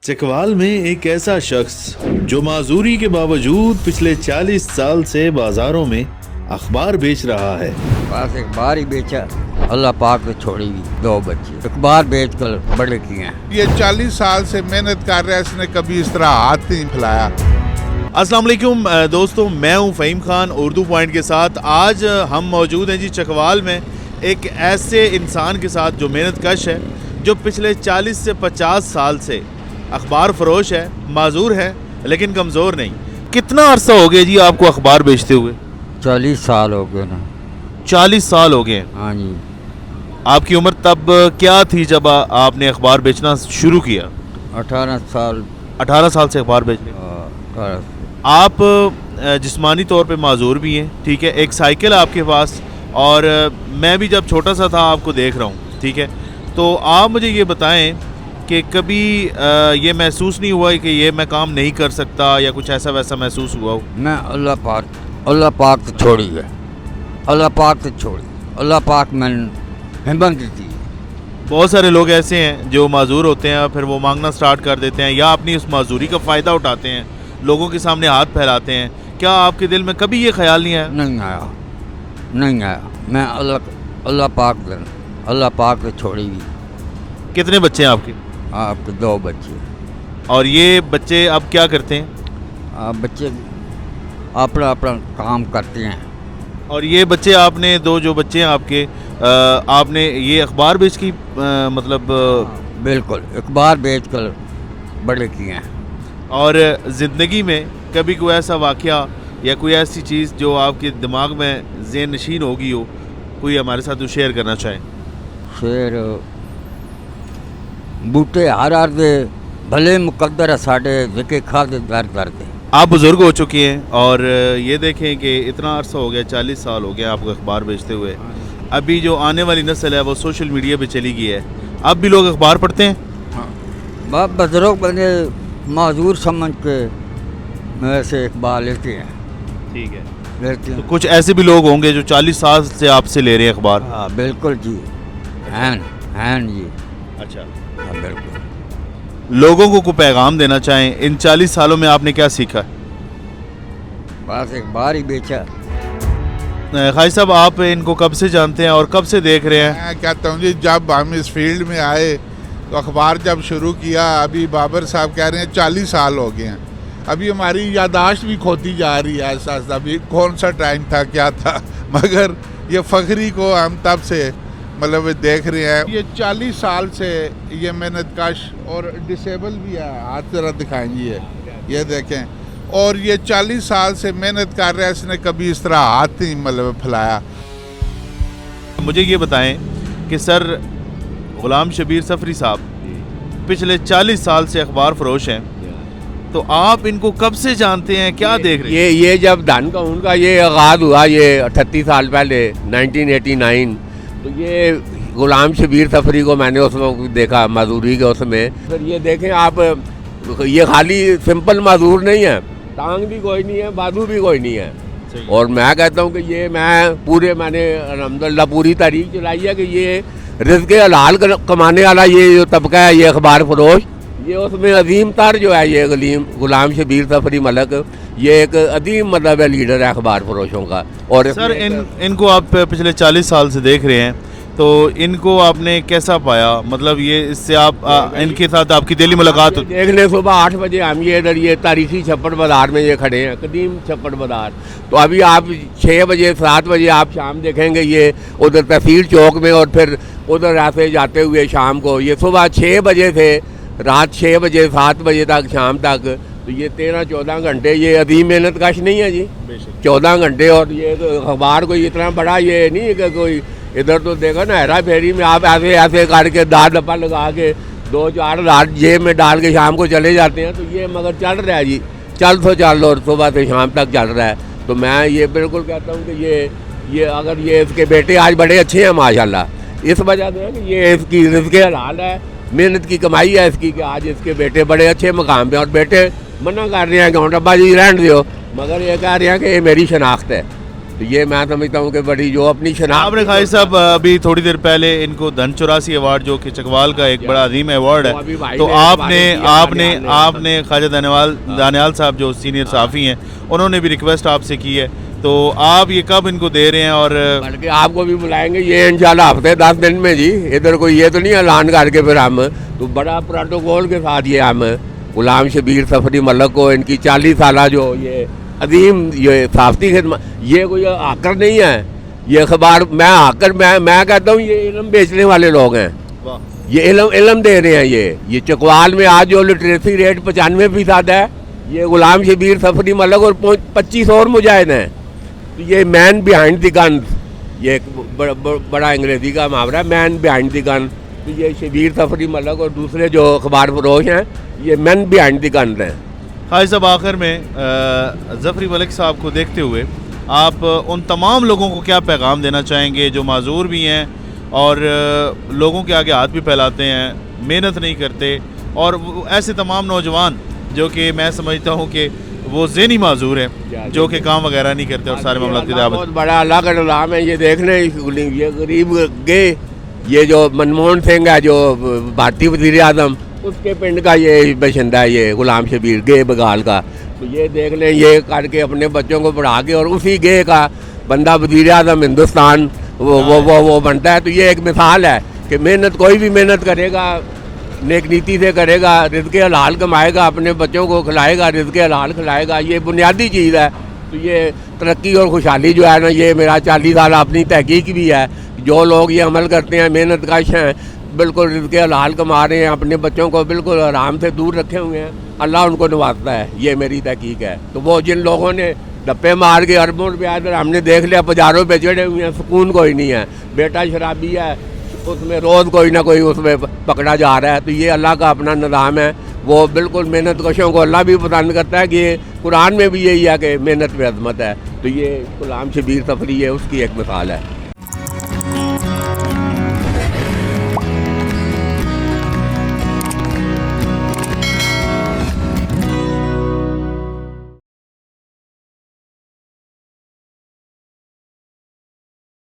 चकवाल में एक ऐसा शख्स जो माजूरी के बावजूद पिछले 40 साल से बाजारों में अखबार बेच रहा है। बस अखबार ही बेचा, अल्लाह पाक ने छोड़ी भी 2 बच्चे अखबार बेच कर बड़े किए हैं। ये 40 साल से मेहनत कर रहा है, इसने कभी इस तरह हाथ नहीं फैलाया। अस्सलाम वालेकुम दोस्तों, मैं हूं फ़हीम खान उर्दू पॉइंट के साथ। आज हम मौजूद हैं जी चकवाल में एक ऐसे इंसान के साथ जो मेहनत कश है, जो पिछले 40 से 50 साल से अखबार फरोश है, माजूर है लेकिन कमज़ोर नहीं। कितना अरसा हो गया जी आपको अखबार बेचते हुए? 40 साल हो गए ना। 40 साल हो गए। हाँ जी। आपकी उम्र तब क्या थी जब आपने अखबार बेचना शुरू किया? 18 साल। 18 साल से अखबार बेचने। 18। आप जिस्मानी तौर पे माजूर भी हैं, ठीक है। एक साइकिल आपके पास, और मैं भी जब छोटा सा था आपको देख रहा हूँ, ठीक है। तो आप मुझे ये बताएं कि कभी ये महसूस नहीं हुआ कि ये मैं काम नहीं कर सकता, या कुछ ऐसा वैसा महसूस हुआ हो? मैं अल्लाह पाक तो छोड़ी है, अल्लाह पाक तो छोड़ी, अल्लाह पाक मैंने हिम्मत दी थी। बहुत सारे लोग ऐसे हैं जो माजूर होते हैं, फिर वो मांगना स्टार्ट कर देते हैं या अपनी उस माजूरी का फ़ायदा उठाते हैं, लोगों के सामने हाथ फैलाते हैं। क्या आपके दिल में कभी ये ख्याल नहीं आया? नहीं आया। मैं अल्लाह पाक ने छोड़ी भी। कितने बच्चे हैं आपके? आपके 2 बच्चे। और ये बच्चे अब क्या करते हैं? बच्चे अपना काम करते हैं। और ये बच्चे आपने, 2 जो बच्चे हैं आपके, आपने ये अखबार बेच की मतलब बिल्कुल अखबार बेच कर बड़े किए हैं। और ज़िंदगी में कभी कोई ऐसा वाक़या या कोई ऐसी चीज़ जो आपके दिमाग में ज़हन नशीन होगी हो, कोई हमारे साथ शेयर करना चाहें? शेर बूटे हर दे भले मुकद्दर साढ़े जिके खादे दर दे। आप बुज़ुर्ग हो चुके हैं और ये देखें कि इतना अरसा हो गया, 40 साल हो गया आपको अखबार बेचते हुए। अभी जो आने वाली नस्ल है वो सोशल मीडिया पे चली गई है, अब भी लोग अखबार पढ़ते हैं? हाँ, बुजुर्ग बने माजूर समझ के मेरे से अखबार लेते हैं। ठीक है, लेते हैं। तो कुछ ऐसे भी लोग होंगे जो 40 साल से आपसे ले रहे हैं अखबार? हाँ बिल्कुल जी, हैं जी। अच्छा, हाँ बिल्कुल। लोगों को पैगाम देना चाहें, इन 40 सालों में आपने क्या सीखा? बस अखबार ही बेचा। खाई साहब, आप इनको कब से जानते हैं और कब से देख रहे हैं? मैं कहता हूँ जी, जब हम इस फील्ड में आए तो अखबार जब शुरू किया, अभी बाबर साहब कह रहे हैं 40 साल हो गए हैं। अभी हमारी यादाश्त भी खोती जा रही है ऐसा। अभी कौन सा टाइम था, क्या था, मगर ये फखरी को हम तब से मतलब देख रहे हैं। ये 40 साल से ये मेहनत कश और डिसेबल भी है, हाथ जरा दिखाएंगे ये देखें। और ये 40 साल से मेहनत कर रहा है, इसने कभी इस तरह हाथ नहीं मतलब फैलाया। मुझे ये बताएं कि सर गुलाम शबीर सफरी साहब पिछले 40 साल से अखबार फरोश हैं, तो आप इनको कब से जानते हैं, क्या देख रहे हैं? ये जब धन का उनका ये आगाज़ हुआ, ये 38 साल पहले 1989, तो ये गुलाम शबीर सफरी को मैंने उस वक्त देखा माजूरी के उसमें। फिर ये देखें आप, ये खाली सिंपल माजूर नहीं है, टांग भी कोई नहीं है, बाजू भी कोई नहीं है। और मैं कहता हूँ कि ये मैंने अल्हम्दुलिल्लाह पूरी तारीख चलाई है कि ये रिज़्क़ हलाल कमाने वाला ये जो तबका है, ये अखबार फरोश, ये उसमें अजीम तर जो है ये गुलाम शबीर सफरी मलक, ये एक अजीम मतलब है लीडर है अखबार फरोशों का। और सर इनको आप पिछले 40 साल से देख रहे हैं, तो इनको आपने कैसा पाया? मतलब ये इससे आप इनके साथ आपकी डेली मुलाकात होती? देखने सुबह 8 बजे हम ये इधर ये तारीखी छप्पड़ बाज़ार में ये खड़े हैं, कदीम छप्पड़ बाज़ार। तो अभी आप 6 बजे 7 बजे आप शाम देखेंगे ये उधर तहसील चौक में, और फिर उधर ऐसे जाते हुए शाम को ये सुबह 6 बजे से रात 6 बजे 7 बजे तक शाम तक, तो ये 13-14 घंटे ये अदीम मेहनत कश नहीं है जी, 14 घंटे। और ये तो अखबार कोई इतना बड़ा ये नहीं है कि कोई इधर तो देखो ना, हेरा फेरी में आप ऐसे करके दार डब्बा लगा के 2-4 हज़ार जेब में डाल के शाम को चले जाते हैं। तो ये मगर चल रहा है जी, चल और सुबह से शाम तक चल रहा है। तो मैं ये बिल्कुल कहता हूँ कि ये अगर ये इसके बेटे आज बड़े अच्छे हैं माशाल्लाह, इस वजह से कि ये इसकी रिज़्क़ हलाल है, मेहनत की कमाई है इसकी, कि आज इसके बेटे बड़े अच्छे मकाम पे। और बेटे मना कर रहे हैं कि डब्बा जी रहने दो, मगर ये कह रहे हैं कि ये मेरी शनाख्त है, تو یہ میں سمجھتا ہوں کہ بڑی جو اپنی شناخت. آپ نے خواجہ صاحب ابھی تھوڑی دیر پہلے ان کو دھن 84 ایوارڈ جو کہ چکوال کا ایک بڑا عظیم ایوارڈ ہے, تو آپ نے خواجہ دانیال صاحب جو سینئر صحافی ہیں انہوں نے بھی ریکویسٹ آپ سے کی ہے, تو آپ یہ کب ان کو دے رہے ہیں؟ اور بلکہ آپ کو بھی بلائیں گے یہ انشاءاللہ ہفتے 10 دن میں جی. ادھر کوئی یہ تو نہیں اعلان کر کے پھر ہم تو بڑا پروٹوکول کے ساتھ یہ ہم غلام شبیر سفری ملک کو ان کی 40 سالہ جو یہ عظیم یہ صحافتی خدمت, یہ کوئی آکر نہیں ہے یہ اخبار. میں کہتا ہوں یہ علم بیچنے والے لوگ ہیں, یہ علم دے رہے ہیں. یہ چکوال میں آج جو لٹریسی ریٹ 95% ہے, یہ غلام شبیر سفری ملک اور 25 اور مجاہد ہیں. تو یہ مین بیہائنڈ دی گنز, یہ ایک بڑا انگریزی کا محاورہ ہے, مین بیہائنڈ دی گن. تو یہ شبیر سفری ملک اور دوسرے جو اخبار فروش ہیں یہ مین بیہائنڈ دی گنز ہیں. خواجہ صاحب آخر میں ظفری ملک صاحب کو دیکھتے ہوئے آپ ان تمام لوگوں کو کیا پیغام دینا چاہیں گے جو معذور بھی ہیں اور لوگوں کے آگے ہاتھ بھی پھیلاتے ہیں, محنت نہیں کرتے, اور ایسے تمام نوجوان جو کہ میں سمجھتا ہوں کہ وہ ذہنی معذور ہیں جو کہ کام وغیرہ نہیں کرتے اور سارے معاملات کی دعوت. بہت بڑا اللہ کا نظام ہے یہ دیکھنے. یہ غریب گئے, یہ جو منموہن سنگھ ہے جو بھارتی وزیر اعظم, اس کے پنڈ کا یہ باشندہ ہے یہ غلام شبیر گے بگال کا. تو یہ دیکھ لیں یہ کر کے اپنے بچوں کو پڑھا کے اور اسی گے کا بندہ وزیر اعظم ہندوستان وہ بنتا ہے. تو یہ ایک مثال ہے کہ محنت کوئی بھی محنت کرے گا, نیک نیتی سے کرے گا, رزق حلال کمائے گا, اپنے بچوں کو کھلائے گا, رزق حلال کھلائے گا, یہ بنیادی چیز ہے. تو یہ ترقی اور خوشحالی جو ہے نا, یہ میرا 40 سال اپنی تحقیق بھی ہے. جو لوگ یہ عمل کرتے ہیں, محنت کش ہیں, بالکل رزق حلال کما رہے ہیں, اپنے بچوں کو بالکل آرام سے دور رکھے ہوئے ہیں, اللہ ان کو نوازتا ہے. یہ میری تحقیق ہے. تو وہ جن لوگوں نے ڈپے مار کے اربوں روپے ادھر ہم نے دیکھ لیا بازاروں پہ چڑھے ہوئے ہیں, سکون کوئی نہیں ہے. بیٹا شرابی ہے, اس میں روز کوئی نہ کوئی اس میں پکڑا جا رہا ہے. تو یہ اللہ کا اپنا نظام ہے. وہ بالکل محنت کشوں کو اللہ بھی پسند کرتا ہے کہ یہ قرآن میں بھی یہی ہے کہ محنت میں عظمت ہے. تو یہ غلام شبیر سفری ہے اس کی ایک مثال ہے.